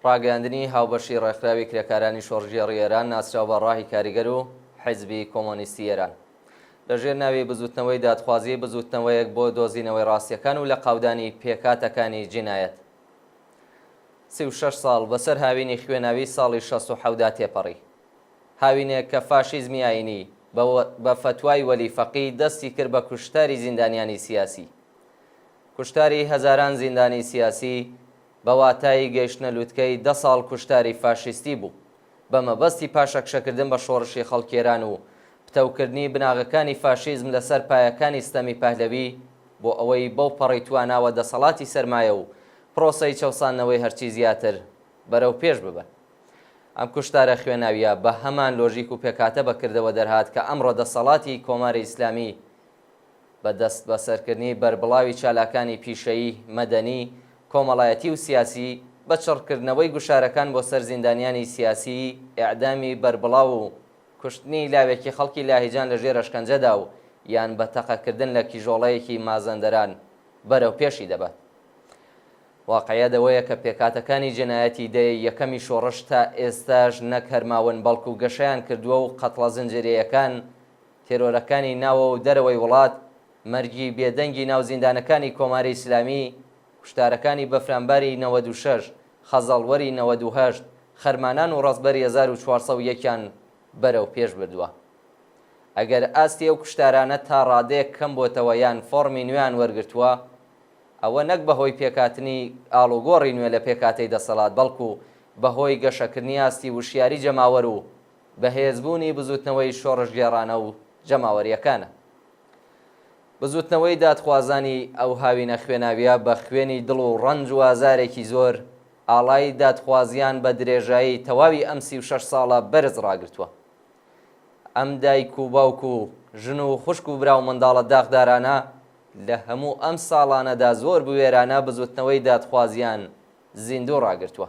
ڕاگەاندنی هاوبەشی ڕێکخراوی کرێکارانی شۆڕژی ئێران ناسراو بە ڕاهی کاریگەر و حیزبی کۆمۆنیستی ئێران لەژێر ناوی بزوتنەوەی دادخوازی بزوتنەوەیەک بۆ دۆزینەوەی ڕاستیەکان و لە قاودانی پێکاتەکانی جینایەت 36 ساڵ بەسەر هاوینی خوێناوی ساڵی 67 تێپەڕی. هاوینێک کە فاشیزمی ئاینی بە فتوای وەلی فەقی دەستی کرد بە کوشتاری زیندانیانی سیاسی. کوشتاری هەزاران زیندانی سیاسی بە واتای گەیشتنە لووتکەی 10 ساڵ کوشتاری فاشیستی بوو بە مەبەستی پاشەکشەکردن بە شۆڕشی خەڵکێران و پتەوکردنی بناغەکانی فاشیزم لەسەر پایەکانی ستەمی پەهلەوی بۆ ئەوەی بەو پەڕی تواناوە دەسەڵاتی سەرمایە و پرۆسەی چەوسانەوەی هەرچی زیاتر بەرەو پێش ببە. ئەم کوشتارە خوێناویە بە هەمان لۆژیک و پێکاتە بەکردەوە دەرهات کە ئەمڕۆ دەسەڵاتی کۆماری ئیسلامی بەدەست بەسەرکردنی بەربڵاوی چالاکانی پیشەیی مەدەنی کۆمەڵایەتی و سیاسی بە چڕکردنەوەی گوشارەکان بۆ سەر زیندانیانی سیاسی ئیعدامی بەربڵاو و کوشتنی لاوێکی خەڵکی لاهیجان لەژێر ڕەشکەنجەدا و یان بە تەقەکردن لە کیژۆڵەیەکی مازەندەران بەرەو پێشی دەبات. واقعە دەوەیە کە پێکاتەکانی جنایەتی دەیە یەکەمی شۆڕش تا ئێستاش نەک هەرماون بەڵکو گەشەیان کردووە و قەتڵە زنجیرەیەکان تێرۆرەکانی ناوە و دەرەوەی وڵات مەرگی بێدەنگی ناو زیندانەکانی کۆماری ئیسلامی کوشتارەکانی بەفرانباری 96 خەزەڵوەری 98 خەرمانان و ڕەسبەری 1401یان بەرەو پێش بردووە. ئەگەر ئاستی ئەو کوشتارانە تا ڕادەیەک کەم بۆتەوە یان فۆرمی نوێیان وەرگرتووە ئەوە نەک بەهۆی پێکاتنی ئاڵوگۆڕی نوێ لە پێکاتەی دەسەڵات بەڵکو بەهۆی گەشەکردنی ئاستی وشیاری جەماوەر و بەهێزبوونی بزوتنەوەی شۆڕژگێڕانە و جەماوەریەکانە. بزوتنەوەی دادخوازانی ئەو هاوینە خوێناویە بە خوێنی دڵ و ڕەنج و ئازارێکی زۆر ئاڵای دادخوازیان بە درێژایی تەواوی ئەم 36 ساڵە بەرز ڕاگرتووە. ئەم دایک و باوک و ژن و خوشک و برا و منداڵە داغدارانە لە هەموو ئەم ساڵانەدا زۆر بوێرانە بزوتنەوەی دادخوازیان زیندوو ڕاگرتووە.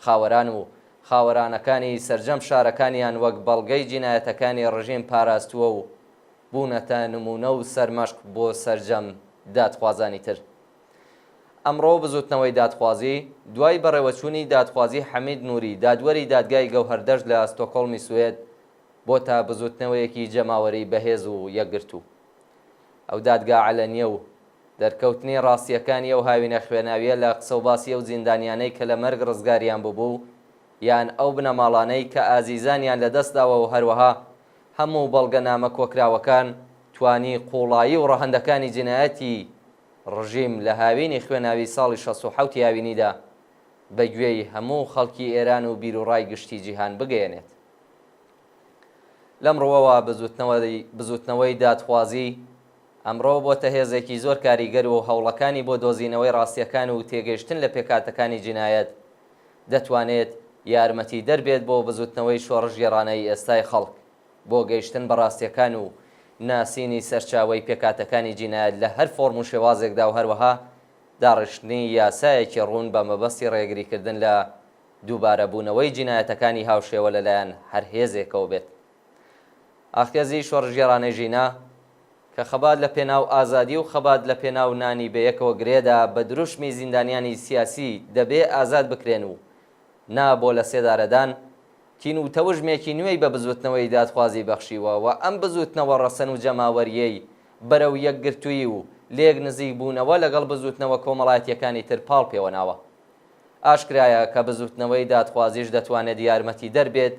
خاوەران و خاوەرانەکانی سەرجەم شارەکانیان وەک بەڵگەی جینایەتەکانی ڕژیم پاراستووە و بوونەتە نمونە و سەرمەشق بۆ سەرجەم دادخوازانی تر. ئەمڕۆ بزوتنەوەی دادخوازی دوای بەڕێوەچوونی دادخوازی حەمید نووری دادوەری دادگای گەوهەردەشت لە ستۆکۆڵمی سوێد بۆ تا بزوتنەوەیەکی جەماوەری بەهێز و یەکگرتوو. ئەو دادگا عەلەنیە و دەرکەوتنی ڕاستیەکانی ئەو هاوینە خوێناویە لە قسە و باسی ئەو زیندانیانەی کە لە مەرگ ڕزگاریان ببوو یان ئەو بنەماڵانەی کە ئازیزانیان لەدەستداوە و هەروەها هەموو بەڵگەنامە کۆکراوەکان توانی قوڵایی و ڕەهەندەکانی جینایەتی ڕژیم لە هاوینی خوێناوی ساڵی 67 هاوینیدا بەگوێی هەموو خەڵکی ئێران و بیرروڕای گشتی جیهان بگەێنێت. لەمڕۆوەوە بزوتنەوەی دادخوازی ئەمڕۆ بۆتە هێزێکی زۆر کاریگەر و هەوڵەکانی بۆ دۆزینەوەی ڕاستیەکان و تێگەیشتن لە پێکاتەکانی جینایەت دەتوانێت یارمەتی دەربێت بۆ بزوتنەوەی شۆڕژگێڕانەی ئێستای خەڵک بۆ گەیشتن بە ڕاستیەکان و ناسینی سەرچاوەی پێکاتەکانی جینایەت لە هەر فۆرم و شێوازێکدا و هەروەها داڕشتنی یاسایەکی ڕوون بە مەبەستی ڕێگریکردن لە دووبارەبوونەوەی جینایەتەکانی هاوشێوە لەلایەن هەر هێزێکەوە بێت. ئاخکەزی شۆڕژگێڕانەی ژینە کە خەبات لە پێناو ئازادی و خەبات لە پێناو نانی بەیەکەوە گرێدا بە دروشمی زیندانیانی سیاسی دەبێ ئازاد بکرێن و نا بۆ لە سێدارەدان تین و تەوژمێکی نوێی بە بزوتنەوەی دادخوازی بەخشیوە و ئەم بزوتنەوە ڕەسەن و جەماوەریەی بەرەو یەکگرتووی و لێک نزیک بوونەوە لەگەڵ بزوتنەوە کۆمەڵایەتیەکانی تر پاڵ پێوەناوە. ئاشکرایە کە بزوتنەوەی دادخوازیش دەتوانێت یارمەتی دەربێت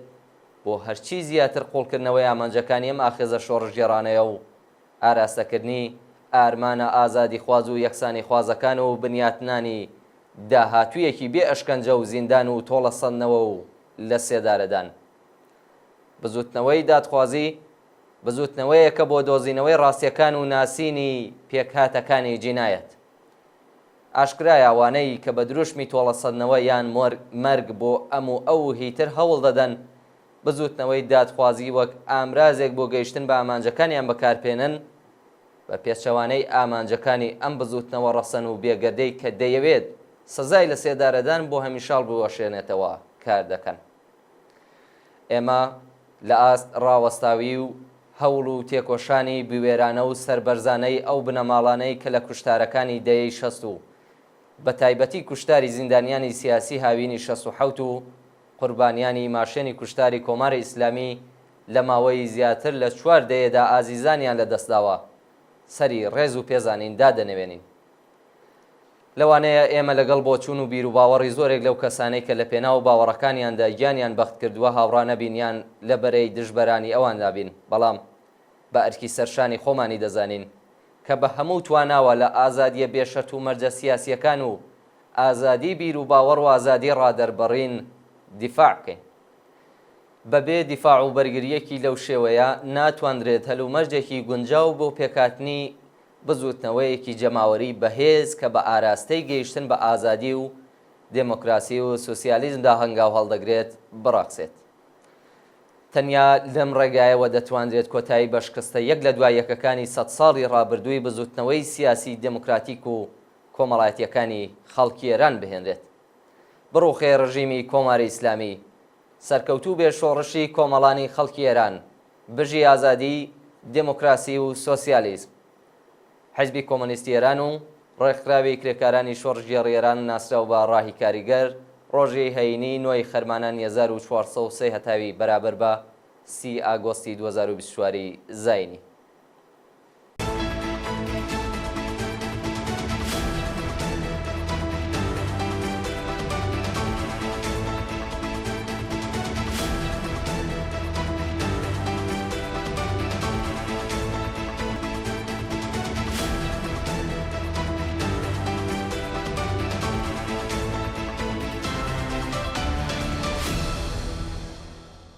بۆ هەرچی زیاتر قوڵکردنەوەی ئامانجەکانی ئەم ئاخێزە شۆڕژگێڕانەیە و ئاراستەکردنی ئارمانە ئازادی خواز و یەکسانی خوازەکان و بنیاتنانی داهاتوویەکی بێ ئەشکەنجە و زیندان و تۆڵە سەندنەوە و لە سێدارەدان. بزوتنەوەی دادخوازی بزوتنەوەیەکە بۆ دۆزینەوەی ڕاستیەکان و ناسینی پێکهاتەکانی جینایەت. ئاشکرایە ئەوانەی کە بە دروشمی تۆڵە سەندنەوە یان مەرگ بۆ ئەم و ئەو هیتر هەوڵ دەدەن بزوتنەوەی دادخوازی وەک ئامرازێک بۆ گەیشتن بە ئامانجەکانیان بەکارپێنن بە پێچەوانەی ئامانجەکانی ئەم بزوتنەوە ڕەسەن و بێگەردەی کە دەیەوێت سزای لە سێدارەدان بۆ هەمیشاڵ بوەشێنێتەوە کار دەکەن. ئێمە لە ئاست ڕاوەستاوی و هەوڵ و تێکۆشانی بوێرانە و سەربەرزانەی ئەو بنەماڵانەی کە لە کوشتارەکانی دەیەی 60 و بە تایبەتی کوشتاری زیندانیانی سیاسی هاوینی 67 و قوربانیانی ماشێنی کوشتاری کۆماری ئیسلامی لە ماوەی زیاتر لە 4 دەیەدا ئازیزانیان لەدەستداوە سەری ڕێز و پێزانین دادەنەوێنین. لەوانەیە ئێمە لەگەڵ بۆچوون و بیر و باوەڕی زۆرێک لەو کەسانەی کە لە پێناو باوەڕەکانیاندا گیانیان بەخت کردووە هاوڕا نەبینیان لە بەرەی دژبەرانی ئەوان دابین، بەڵام بە ئەرکی سەرشانی خۆمانی دەزانین کە بە هەموو تواناوە لە ئازادیە بێشەرت و مەرجە سیاسیەکان و ئازادی بیر و باوەڕ و ئازادی ڕادەربەڕین دیفاع بکەین. بەبێ دیفاع و بەرگریەکی لەو شێوەیە ناتوانرێت هەلومەرجێکی گونجاو بۆ پێکاتنی بزوتنەوەیەکی جەماوەری بەهێز کە بە ئاراستەی گەیشتن بە ئازادی و دموکراسی و سوسیالیزمدا هەنگاو هەڵدەگرێت بڕاقسێت. تەنیا لەم ڕێگایەوە دەتوانرێت کۆتایی بە شکستە یەک لە دوای یەکەکانی 100 ساڵی ڕابردووی بزوتنەوەی سیاسی دموکراتیک و کۆمەڵایەتیەکانی خەڵکی ئێران بهێنرێت. بڕوخێ ڕژیمی کۆماری ئیسلامی، سەرکەوتوو بێ شۆڕشی کۆمەڵانی خەڵکی ئێران، بژی ئازادی، دموکراسی و سۆسیالیزم. حیزبی کۆمۆنیستی ئێران و ڕێکخراوی کرێکارانی شۆڕژێڕی ئێران ناسراو بە ڕاهی کاریگەر ڕۆژی هەینی 9 خەرمانان 1403 هەتاوی بەرابەر بە 30 ئاگۆستی 2024 زاینی.